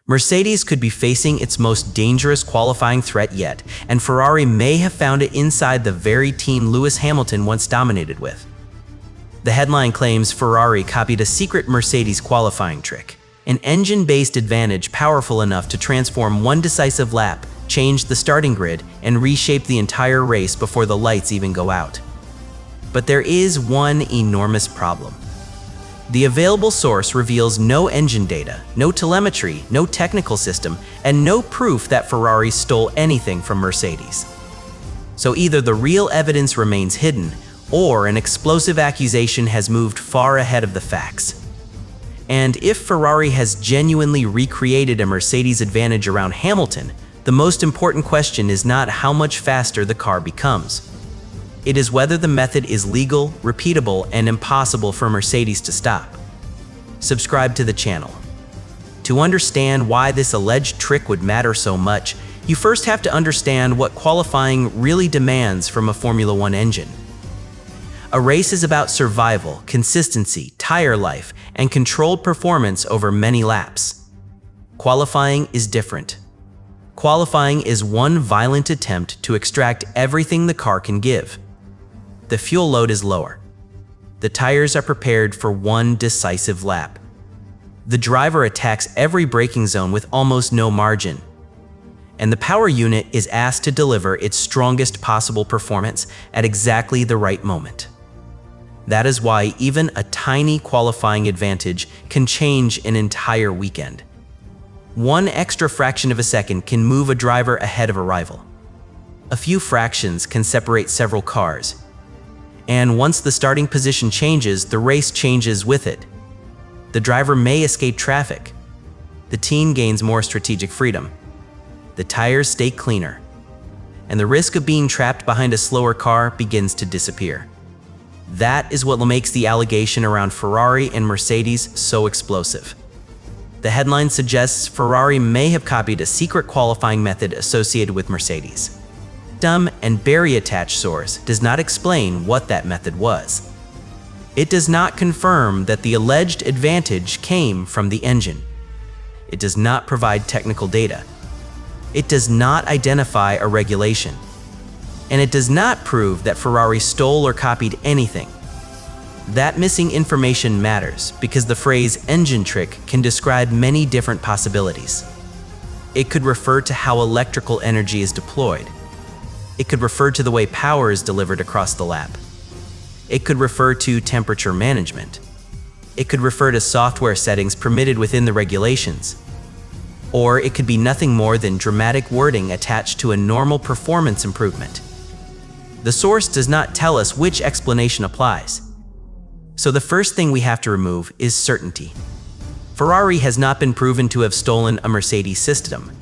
Mercedes could be facing its most dangerous qualifying threat yet, and Ferrari may have found it inside the very team Lewis Hamilton once dominated with. The headline claims Ferrari copied a secret Mercedes qualifying trick, an engine-based advantage powerful enough to transform one decisive lap, change the starting grid, and reshape the entire race before the lights even go out. But there is one enormous problem. The available source reveals no engine data, no telemetry, no technical system, and no proof that Ferrari stole anything from Mercedes. So either the real evidence remains hidden, or an explosive accusation has moved far ahead of the facts. And if Ferrari has genuinely recreated a Mercedes advantage around Hamilton, the most important question is not how much faster the car becomes. It is whether the method is legal, repeatable, and impossible for Mercedes to stop. Subscribe to the channel. To understand why this alleged trick would matter so much, you first have to understand what qualifying really demands from a Formula One engine. A race is about survival, consistency, tire life, and controlled performance over many laps. Qualifying is different. Qualifying is one violent attempt to extract everything the car can give. The fuel load is lower. The tires are prepared for one decisive lap. The driver attacks every braking zone with almost no margin. And the power unit is asked to deliver its strongest possible performance at exactly the right moment. That is why even a tiny qualifying advantage can change an entire weekend. One extra fraction of a second can move a driver ahead of a rival. A few fractions can separate several cars. And once the starting position changes, the race changes with it. The driver may escape traffic. The team gains more strategic freedom. The tires stay cleaner. And the risk of being trapped behind a slower car begins to disappear. That is what makes the allegation around Ferrari and Mercedes so explosive. The headline suggests Ferrari may have copied a secret qualifying method associated with Mercedes. Dumb and very attached source does not explain what that method was. It does not confirm that the alleged advantage came from the engine. It does not provide technical data. It does not identify a regulation. And it does not prove that Ferrari stole or copied anything. That missing information matters because the phrase engine trick can describe many different possibilities. It could refer to how electrical energy is deployed. It could refer to the way power is delivered across the lap. It could refer to temperature management. It could refer to software settings permitted within the regulations. Or it could be nothing more than dramatic wording attached to a normal performance improvement. The source does not tell us which explanation applies. So the first thing we have to remove is certainty. Ferrari has not been proven to have stolen a Mercedes system.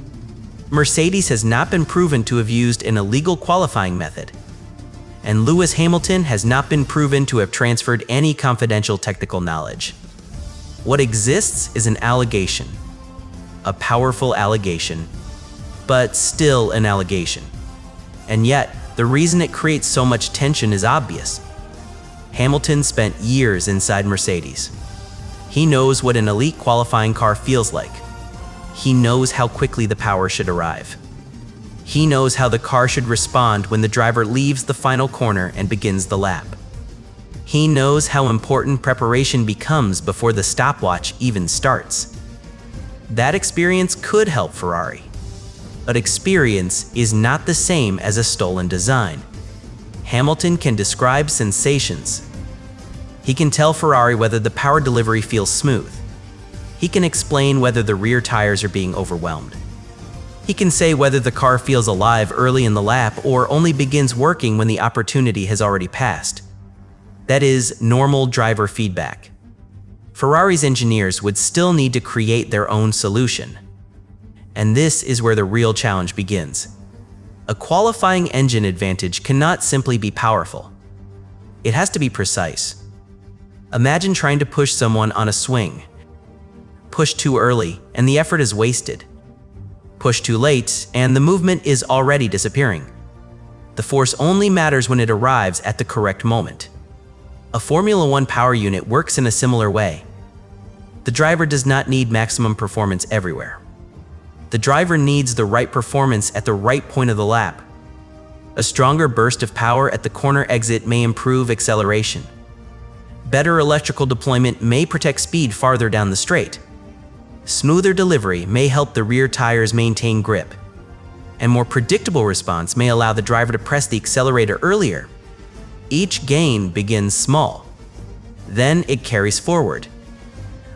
Mercedes has not been proven to have used an illegal qualifying method. And Lewis Hamilton has not been proven to have transferred any confidential technical knowledge. What exists is an allegation. A powerful allegation, but still an allegation. And yet, the reason it creates so much tension is obvious. Hamilton spent years inside Mercedes. He knows what an elite qualifying car feels like. He knows how quickly the power should arrive. He knows how the car should respond when the driver leaves the final corner and begins the lap. He knows how important preparation becomes before the stopwatch even starts. That experience could help Ferrari. But experience is not the same as a stolen design. Hamilton can describe sensations. He can tell Ferrari whether the power delivery feels smooth. He can explain whether the rear tires are being overwhelmed. He can say whether the car feels alive early in the lap or only begins working when the opportunity has already passed. That is normal driver feedback. Ferrari's engineers would still need to create their own solution. And this is where the real challenge begins. A qualifying engine advantage cannot simply be powerful. It has to be precise. Imagine trying to push someone on a swing. Push too early, and the effort is wasted. Push too late, and the movement is already disappearing. The force only matters when it arrives at the correct moment. A Formula One power unit works in a similar way. The driver does not need maximum performance everywhere. The driver needs the right performance at the right point of the lap. A stronger burst of power at the corner exit may improve acceleration. Better electrical deployment may protect speed farther down the straight. Smoother delivery may help the rear tires maintain grip. And more predictable response may allow the driver to press the accelerator earlier. Each gain begins small. Then it carries forward.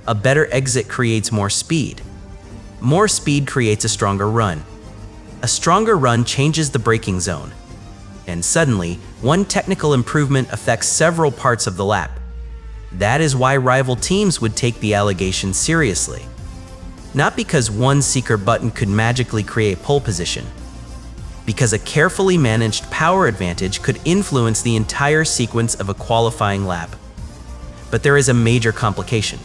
A better exit creates more speed. More speed creates a stronger run. A stronger run changes the braking zone. And suddenly, one technical improvement affects several parts of the lap. That is why rival teams would take the allegation seriously. Not because one secret button could magically create pole position, because a carefully managed power advantage could influence the entire sequence of a qualifying lap. But there is a major complication.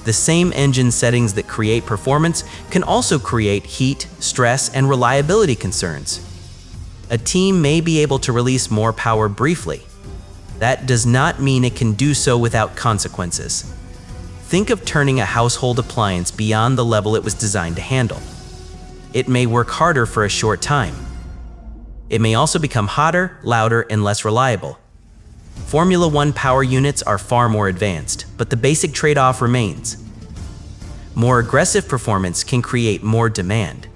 The same engine settings that create performance can also create heat, stress, and reliability concerns. A team may be able to release more power briefly. That does not mean it can do so without consequences. Think of turning a household appliance beyond the level it was designed to handle. It may work harder for a short time. It may also become hotter, louder, and less reliable. Formula One power units are far more advanced, but the basic trade-off remains. More aggressive performance can create more demand.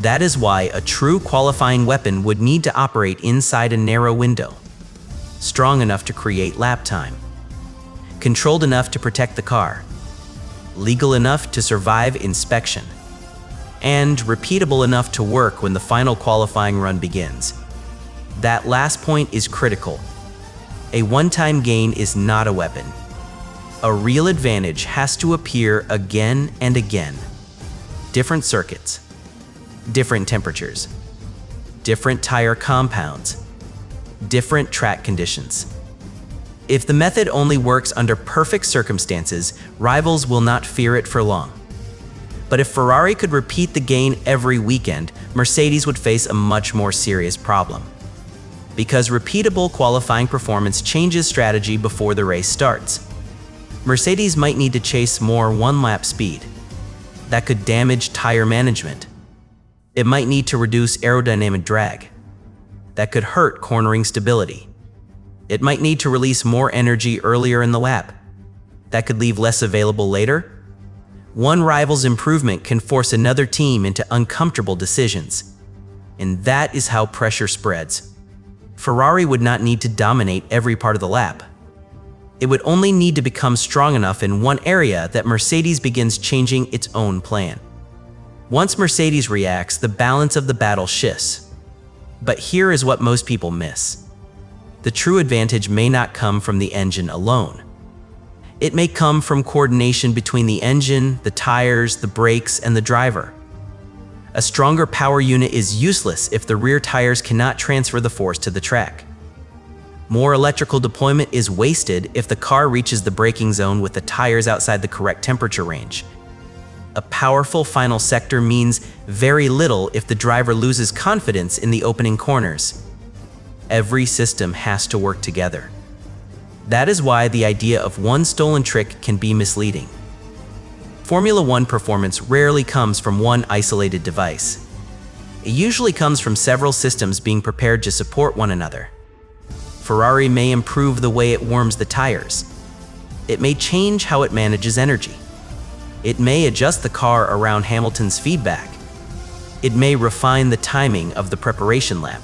That is why a true qualifying weapon would need to operate inside a narrow window, strong enough to create lap time, controlled enough to protect the car, legal enough to survive inspection, and repeatable enough to work when the final qualifying run begins. That last point is critical. A one-time gain is not a weapon. A real advantage has to appear again and again. Different circuits, different temperatures, different tire compounds, different track conditions. If the method only works under perfect circumstances, rivals will not fear it for long. But if Ferrari could repeat the gain every weekend, Mercedes would face a much more serious problem. Because repeatable qualifying performance changes strategy before the race starts. Mercedes might need to chase more one-lap speed. That could damage tire management. It might need to reduce aerodynamic drag. That could hurt cornering stability. It might need to release more energy earlier in the lap. That could leave less available later. One rival's improvement can force another team into uncomfortable decisions. And that is how pressure spreads. Ferrari would not need to dominate every part of the lap. It would only need to become strong enough in one area that Mercedes begins changing its own plan. Once Mercedes reacts, the balance of the battle shifts. But here is what most people miss. The true advantage may not come from the engine alone. It may come from coordination between the engine, the tires, the brakes, and the driver. A stronger power unit is useless if the rear tires cannot transfer the force to the track. More electrical deployment is wasted if the car reaches the braking zone with the tires outside the correct temperature range. A powerful final sector means very little if the driver loses confidence in the opening corners. Every system has to work together. That is why the idea of one stolen trick can be misleading. Formula One performance rarely comes from one isolated device. It usually comes from several systems being prepared to support one another. Ferrari may improve the way it warms the tires. It may change how it manages energy. It may adjust the car around Hamilton's feedback. It may refine the timing of the preparation lap.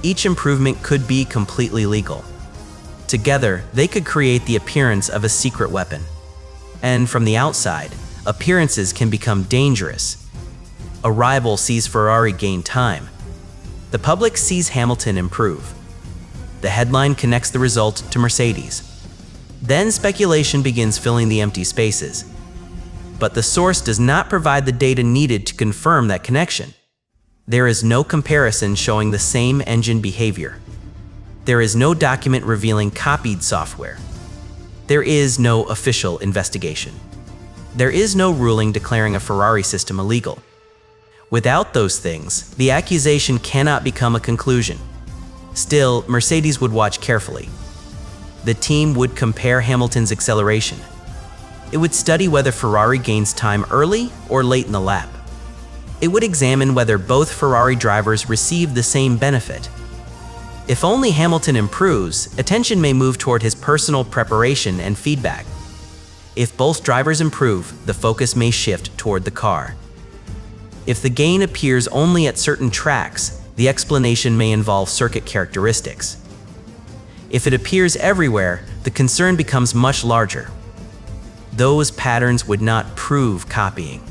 Each improvement could be completely legal. Together, they could create the appearance of a secret weapon. And from the outside, appearances can become dangerous. A rival sees Ferrari gain time. The public sees Hamilton improve. The headline connects the result to Mercedes. Then speculation begins filling the empty spaces. But the source does not provide the data needed to confirm that connection. There is no comparison showing the same engine behavior. There is no document revealing copied software. There is no official investigation. There is no ruling declaring a Ferrari system illegal. Without those things, the accusation cannot become a conclusion. Still, Mercedes would watch carefully. The team would compare Hamilton's acceleration. It would study whether Ferrari gains time early or late in the lap. It would examine whether both Ferrari drivers receive the same benefit. If only Hamilton improves, attention may move toward his personal preparation and feedback. If both drivers improve, the focus may shift toward the car. If the gain appears only at certain tracks, the explanation may involve circuit characteristics. If it appears everywhere, the concern becomes much larger. Those patterns would not prove copying.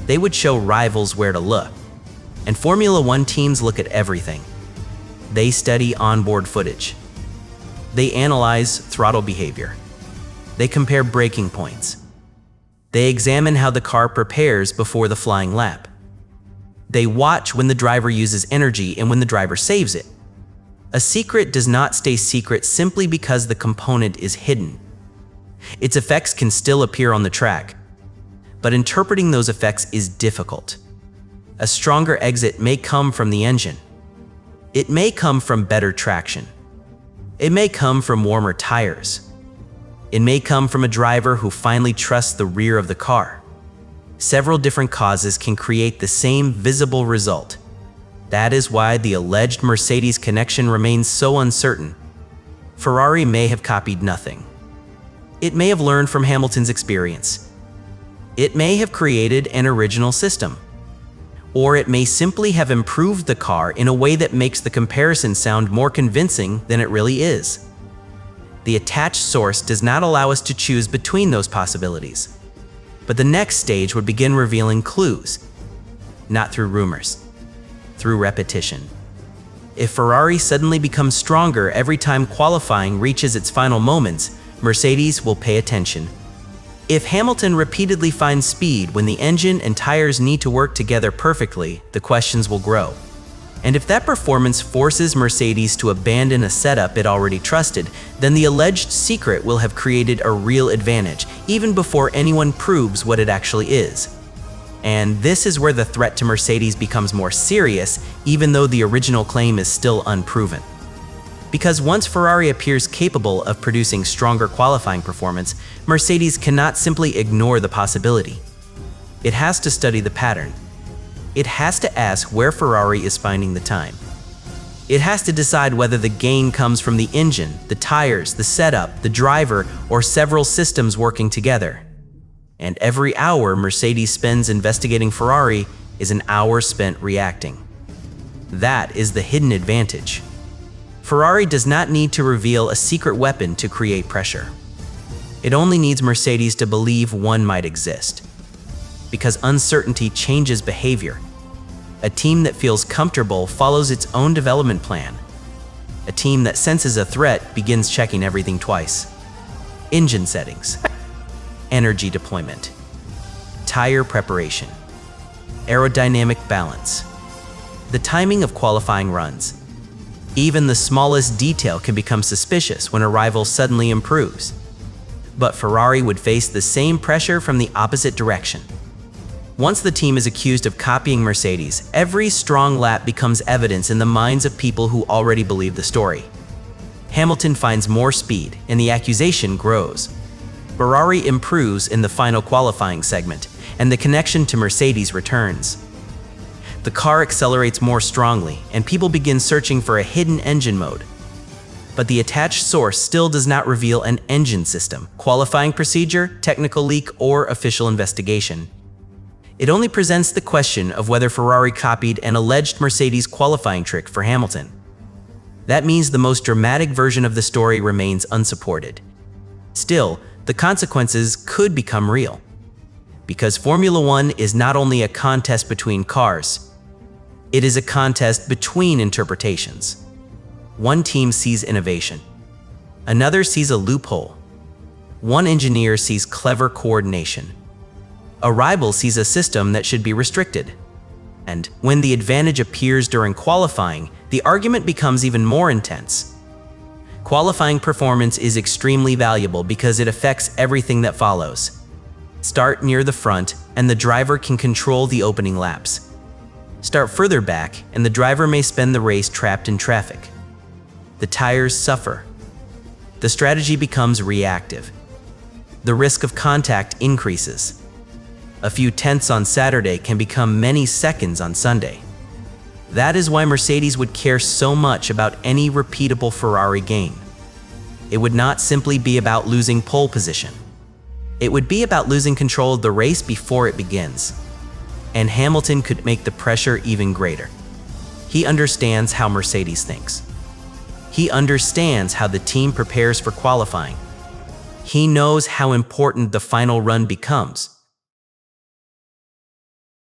They would show rivals where to look. And Formula One teams look at everything. They study onboard footage. They analyze throttle behavior. They compare braking points. They examine how the car prepares before the flying lap. They watch when the driver uses energy and when the driver saves it. A secret does not stay secret simply because the component is hidden. Its effects can still appear on the track, but interpreting those effects is difficult. A stronger exit may come from the engine. It may come from better traction. It may come from warmer tires. It may come from a driver who finally trusts the rear of the car. Several different causes can create the same visible result. That is why the alleged Mercedes connection remains so uncertain. Ferrari may have copied nothing. It may have learned from Hamilton's experience. It may have created an original system. Or it may simply have improved the car in a way that makes the comparison sound more convincing than it really is. The attached source does not allow us to choose between those possibilities. But the next stage would begin revealing clues, not through rumors, through repetition. If Ferrari suddenly becomes stronger every time qualifying reaches its final moments, Mercedes will pay attention. If Hamilton repeatedly finds speed when the engine and tires need to work together perfectly, the questions will grow. And if that performance forces Mercedes to abandon a setup it already trusted, then the alleged secret will have created a real advantage, even before anyone proves what it actually is. And this is where the threat to Mercedes becomes more serious, even though the original claim is still unproven. Because once Ferrari appears capable of producing stronger qualifying performance, Mercedes cannot simply ignore the possibility. It has to study the pattern. It has to ask where Ferrari is finding the time. It has to decide whether the gain comes from the engine, the tires, the setup, the driver, or several systems working together. And every hour Mercedes spends investigating Ferrari is an hour spent reacting. That is the hidden advantage. Ferrari does not need to reveal a secret weapon to create pressure. It only needs Mercedes to believe one might exist. Because uncertainty changes behavior. A team that feels comfortable follows its own development plan. A team that senses a threat begins checking everything twice. Engine settings, energy deployment, tire preparation, aerodynamic balance, the timing of qualifying runs. Even the smallest detail can become suspicious when a rival suddenly improves. But Ferrari would face the same pressure from the opposite direction. Once the team is accused of copying Mercedes, every strong lap becomes evidence in the minds of people who already believe the story. Hamilton finds more speed, and the accusation grows. Ferrari improves in the final qualifying segment, and the connection to Mercedes returns. The car accelerates more strongly, and people begin searching for a hidden engine mode. But the attached source still does not reveal an engine system, qualifying procedure, technical leak, or official investigation. It only presents the question of whether Ferrari copied an alleged Mercedes qualifying trick for Hamilton. That means the most dramatic version of the story remains unsupported. Still, the consequences could become real. Because Formula One is not only a contest between cars, it is a contest between interpretations. One team sees innovation. Another sees a loophole. One engineer sees clever coordination. A rival sees a system that should be restricted. And when the advantage appears during qualifying, the argument becomes even more intense. Qualifying performance is extremely valuable because it affects everything that follows. Start near the front, and the driver can control the opening laps. Start further back, and the driver may spend the race trapped in traffic. The tires suffer. The strategy becomes reactive. The risk of contact increases. A few tenths on Saturday can become many seconds on Sunday. That is why Mercedes would care so much about any repeatable Ferrari gain. It would not simply be about losing pole position. It would be about losing control of the race before it begins. And Hamilton could make the pressure even greater. He understands how Mercedes thinks. He understands how the team prepares for qualifying. He knows how important the final run becomes.